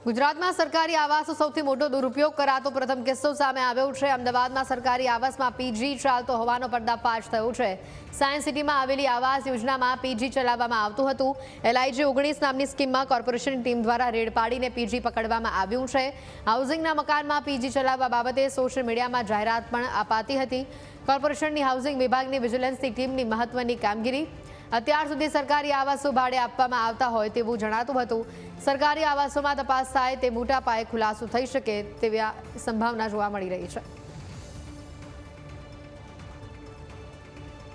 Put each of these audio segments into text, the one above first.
ગુજરાતમાં સરકારી આવાસનો સૌથી મોટો દુરુપયોગ કરાતો પ્રથમ કિસ્સો સામે આવ્યો છે। અમદાવાદમાં સરકારી આવાસમાં પીજી ચાલતો હોવાનો પર્દાફાશ થયો છે। સાયન્સ સિટીમાં આવેલી આવાસ યોજનામાં પીજી ચલાવવામાં આવતું હતું। LIG-19 નામની સ્કીમમાં કોર્પોરેશનની ટીમ દ્વારા રેડ પાડીને પીજી પકડવામાં આવ્યું છે। હાઉસિંગના મકાનમાં પીજી ચલાવવા બાબતે સોશિયલ મીડિયામાં જાહેરાત પણ અપાતી હતી। કોર્પોરેશનની હાઉસિંગ વિભાગની વિજિલન્સની ટીમની મહત્વની કામગીરી। અત્યાર સુધી સરકારી આવાસો ભાડે આપવામાં આવતા હોય તેવું જણાતું હતું। સરકારી આવાસોમાં તપાસ થાય તે મોટા પાયે ખુલાસો થઈ શકે તેવી સંભાવના જોવા મળી રહી છે।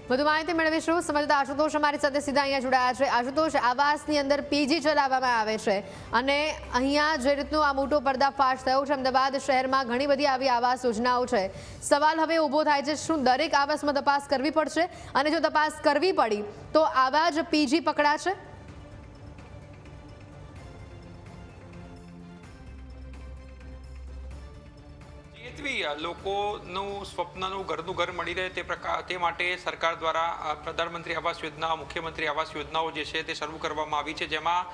વધુ માહિતી મેળવીશું। સંવાદદાતા આશુતોષ અમારી સાથે સીધા અહીંયા જોડાયા છે। આશુતોષ, આવાસની અંદર પીજી ચલાવવામાં આવે છે અને અહીંયા જે રીતનો આ મોટો પર્દાફાશ થયો છે, અમદાવાદ શહેરમાં ઘણી બધી આવી આવાસ યોજનાઓ છે। સવાલ હવે ઊભો થાય છે, શું દરેક આવાસમાં તપાસ કરવી પડશે? અને જો તપાસ કરવી પડી તો આવા જ પીજી પકડાશે? લોકોનું સ્વપ્નનું ઘરનું ઘર મળી રહે તે માટે સરકાર દ્વારા પ્રધાનમંત્રી આવાસ યોજના, મુખ્યમંત્રી આવાસ યોજનાઓ જે છે તે શરૂ કરવામાં આવી છે, જેમાં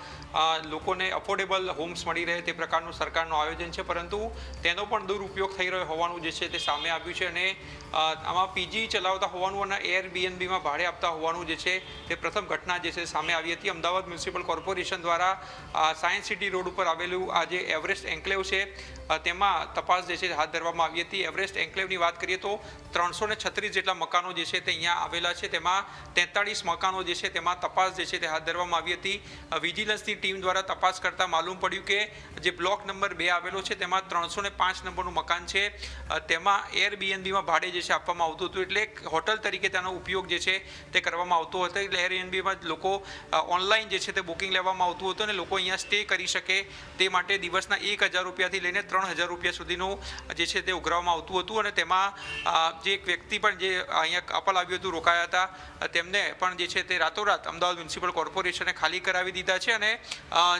લોકોને અફોર્ડેબલ હોમ્સ મળી રહે તે પ્રકારનું સરકારનું આયોજન છે। પરંતુ તેનો પણ દુરુપયોગ થઈ રહ્યો હોવાનું જે છે તે સામે આવ્યું છે અને આમાં પીજી ચલાવતા હોવાનું અને એરબીએનબીમાં ભાડે આપતા હોવાનું જે છે તે પ્રથમ ઘટના જે છે સામે આવી હતી। અમદાવાદ મ્યુનિસિપલ કોર્પોરેશન દ્વારા સાયન્સ સિટી રોડ ઉપર આવેલું આ જે એવરેસ્ટ એન્કલેવ છે તેમાં તપાસ જે છે હાથ ધરવામાં આવી હતી। એવરેસ્ટ એન્કલેવની વાત કરીએ તો 336 જેટલા મકાનો જે છે તે અહીંયા આવેલા છે, તેમાં 43 મકાનો જે છે તેમાં તપાસ જે છે તે હાથ ધરવામાં આવી હતી। વિજિલન્સની ટીમ દ્વારા તપાસ કરતા માલુમ પડ્યું કે જે બ્લોક નંબર 2 આવેલો છે તેમાં 305 નંબરનું મકાન છે, તેમાં એરબીએનબીમાં ભાડે જે છે આપવામાં આવતું હતું, એટલે હોટલ તરીકે તેનો ઉપયોગ જે છે તે કરવામાં આવતો હતો। એટલે એરબીએનબીમાં લોકો ઓનલાઈન જે છે તે બુકિંગ લેવામાં આવતું હતું અને લોકો અહીંયા સ્ટે કરી શકે તે માટે દિવસના 1000 રૂપિયાથી લઈને 3000 રૂપિયા સુધીનું જે છે તે ઉઘરાવવામાં આવતું હતું। અને તેમાં જે એક વ્યક્તિ પણ જે અહીંયા કપલ આવ્યું હતું, રોકાયા હતા, તેમને પણ જે છે તે રાતોરાત અમદાવાદ મ્યુનિસિપલ કોર્પોરેશને ખાલી કરાવી દીધા છે અને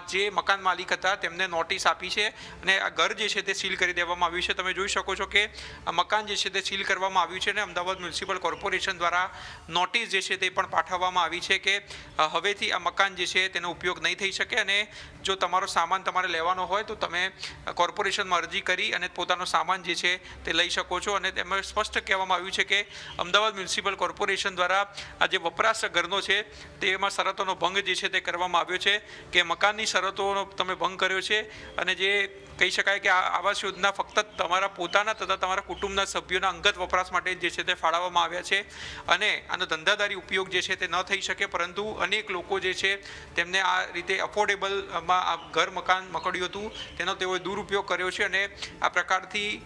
જે મકાન માલિક હતા તેમને નોટિસ આપી છે અને આ ઘર જે છે તે સીલ કરી દેવામાં આવ્યું છે। તમે જોઈ શકો છો કે આ મકાન જે છે તે સીલ કરવામાં આવ્યું છે અને અમદાવાદ મ્યુનિસિપલ કોર્પોરેશન દ્વારા નોટિસ જે છે તે પણ પાઠવવામાં આવી છે કે હવેથી આ મકાન જે છે તેનો ઉપયોગ નહીં થઈ શકે અને જો તમારો સામાન તમારે લેવાનો હોય તો તમે કોર્પોરેશનમાં અરજી કરી અને પોતાનો સામાન જે છે તે લઈ શકો છો। અને તેમાં સ્પષ્ટ કહેવામાં આવ્યું છે કે અમદાવાદ મ્યુનિસિપલ કોર્પોરેશન દ્વારા આ જે વપરાશ ઘરનો છે તેમાં શરતોનો ભંગ જે છે તે કરવામાં આવ્યો છે કે મકાનની શરતોનો તમે ભંગ કર્યો છે અને જે કહી શકાય કે આ આવાસ યોજના ફક્ત તમારા પોતાના તથા તમારા કુટુંબના સભ્યોના અંગત વપરાશ માટે જે છે તે ફાળવવામાં આવ્યા છે અને આનો ધંધાદારી ઉપયોગ જે છે તે ન થઈ શકે, પરંતુ અનેક લોકો જે છે તેમને આ રીતે અફોર્ડેબલમાં આ ઘર મકાન મકડ્યું હતું તેનો તેઓએ દુરુપયોગ કર્યો છે અને આ પ્રકારથી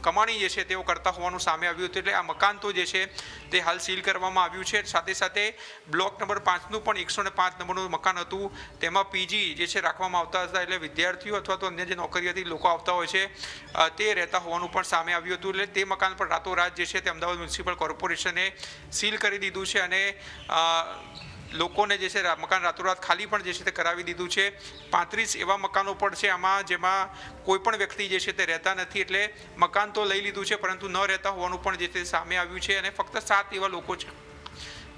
કમાણી જે છે તેઓ કરતા હોવાનું સામે આવ્યું હતું। એટલે આ મકાન તો જે છે તે હાલ સીલ કરવામાં આવ્યું છે। સાથે સાથે બ્લોક નંબર 5નું પણ 105 નંબરનું મકાન હતું, તેમાં પીજી જે છે રાખવામાં આવતા હતા, એટલે વિદ્યાર્થીઓ અથવા તો અન્ય જે નોકરીઓથી લોકો આવતા હોય છે તે રહેતા હોવાનું પણ સામે આવ્યું હતું। એટલે તે મકાન પણ રાતોરાત જે છે તે અમદાવાદ મ્યુનિસિપલ કોર્પોરેશને સીલ કરી દીધું છે અને લોકોને જે છે મકાન રાતોરાત ખાલી પણ જે છે તે કરાવી દીધું છે। 35 એવા મકાનો પણ છે આમાં જેમાં કોઈ પણ વ્યક્તિ જે છે તે રહેતા નથી, એટલે મકાન તો લઈ લીધું છે પરંતુ ન રહેતા હોવાનું પણ જે તે સામે આવ્યું છે અને ફક્ત 7 એવા લોકો છે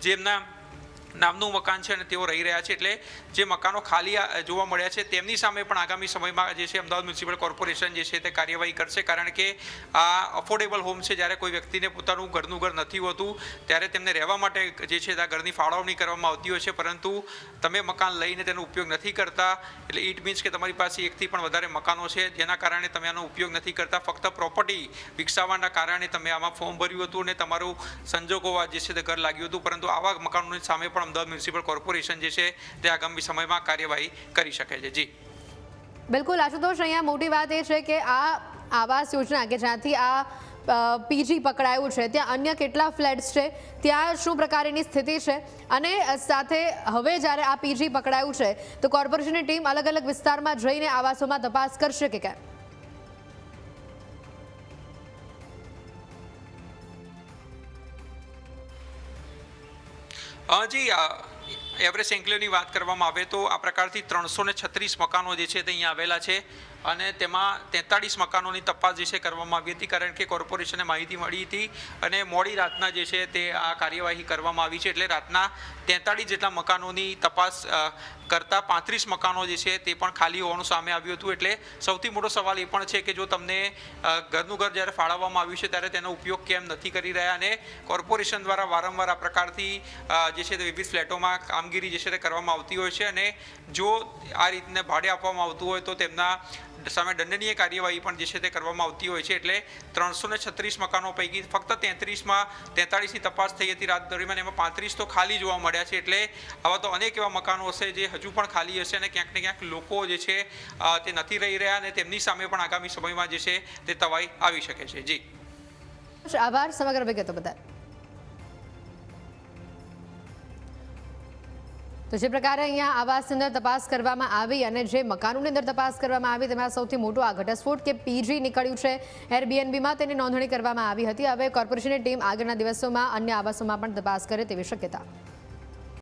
જેમના નામનું મકાન છે અને તેઓ રહી રહ્યા છે। એટલે જે મકાનો ખાલી જોવા મળ્યા છે તેમની સામે પણ આગામી સમયમાં જે છે અમદાવાદ મ્યુનિસિપલ કોર્પોરેશન જે છે તે કાર્યવાહી કરશે, કારણ કે આ અફોર્ડેબલ હોમ છે। જ્યારે કોઈ વ્યક્તિને પોતાનું ઘરનું ઘર નથી હોતું ત્યારે તેમને રહેવા માટે જે છે આ ઘરની ફાળવણી કરવામાં આવતી હોય છે, પરંતુ તમે મકાન લઈને તેનો ઉપયોગ નથી કરતા, એટલે ઇટ મીન્સ કે તમારી પાસે એકથી પણ વધારે મકાનો છે જેના કારણે તમે આનો ઉપયોગ નથી કરતા, ફક્ત પ્રોપર્ટી વિકસાવવાના કારણે તમે આમાં ફોર્મ ભર્યું હતું અને તમારું સંજોગોમાં જે છે તે ઘર લાગ્યું હતું, પરંતુ આવા મકાનોની સામે પણ અમદાવાદ મ્યુનિસિપલ કોર્પોરેશન જે છે તે આગામી સમયમાં કાર્યવાહી કરી શકે છે। જી બિલકુલ આશુતોષ, અહીંયા મોટી વાત એ છે કે આ આવાસ યોજના કે જ્યાંથી આ પીજી પકડાયું છે ત્યાં અન્ય કેટલા ફ્લેટ્સ છે, ત્યાં શું પ્રકારની સ્થિતિ છે અને સાથે હવે જ્યારે આ પીજી પકડાયું છે તો કોર્પોરેશનની ટીમ અલગ અલગ વિસ્તારમાં જઈને આવાસોમાં તપાસ કરશે કે કેમ? જી એવરેસ્ટ એન્ક્લેવની વાત કરવામાં આવે તો આ પ્રકારથી 336 મકાનો જે છે તે અહીંયા આવેલા છે અને તેમાં 43 મકાનોની તપાસ જે છે કરવામાં આવી હતી, કારણ કે કોર્પોરેશને માહિતી મળી હતી અને મોડી રાતના જે છે તે આ કાર્યવાહી કરવામાં આવી છે. એટલે રાતના 43 જેટલા મકાનોની તપાસ કરતાં 35 મકાનો જે છે તે પણ ખાલી હોવાનું સામે આવ્યું હતું. એટલે સૌથી મોટો સવાલ એ પણ છે કે જો તમને ઘરનું ઘર જ્યારે ફાળવવામાં આવ્યું છે ત્યારે તેનો ઉપયોગ કેમ નથી કરી રહ્યા, અને કોર્પોરેશન દ્વારા વારંવાર આ પ્રકારથી જે છે તે વિવિધ ફ્લેટોમાં કામગીરી જે છે તે કરવામાં આવતી હોય છે, અને જો આ રીતને ભાડે આપવામાં આવતું હોય તો તેમના સામે દંડનીય કાર્યવાહી પણ જે છે તે કરવામાં આવતી હોય છે. એટલે 336 મકાનો પૈકી ફક્ત 43ની તપાસ થઈ હતી રાત દરમિયાન, એમાં 35 તો ખાલી જોવા મળ્યા છે. એટલે આવા તો અનેક એવા મકાનો હશે જે હજુ પણ ખાલી હશે અને ક્યાંક ને ક્યાંક લોકો જે છે તે નથી રહી રહ્યા અને તેમની સામે પણ આગામી સમયમાં જે છે તે તવાઈ આવી શકે છે. જી આભાર સમગ્ર વિગતો બદલ. તો જે પ્રકારે અહીંયા આવાસની અંદર તપાસ કરવામાં આવી અને જે મકાનોની અંદર તપાસ કરવામાં આવી તેમાં સૌથી મોટું આ ઘટસ્ફોટ કે પીજી નીકળ્યું છે એરબીએનબીમાં, તેની નોંધણી કરવામાં આવી હતી. હવે કોર્પોરેશનની ટીમ આગળના દિવસોમાં અન્ય આવાસોમાં પણ તપાસ કરે તેવી શક્યતા.